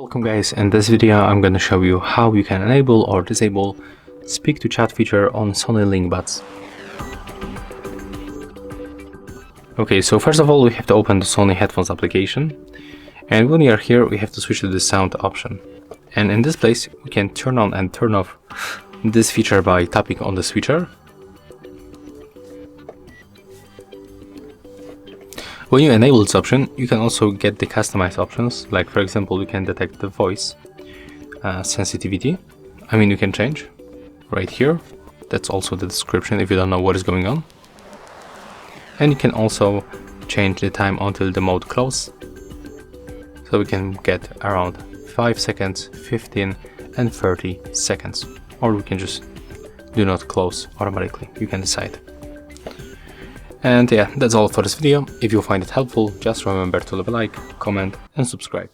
Welcome guys, in this video I'm going to show you how you can enable or disable speak to chat feature on Sony LinkBuds. Okay, so first of all we have to open the Sony headphones application, and when we are here we have to switch to the sound option, and in this place we can turn on and turn off this feature by tapping on the switcher. When you enable this option, you can also get the customized options, like for example you can detect the voice sensitivity. You can change right here. That's also the description if you don't know what is going on. And you can also change the time until the mode close, so we can get around 5 seconds, 15 and 30 seconds, or we can just do not close automatically. You can decide. And yeah, that's all for this video. If you find it helpful, just remember to leave a like, comment and subscribe.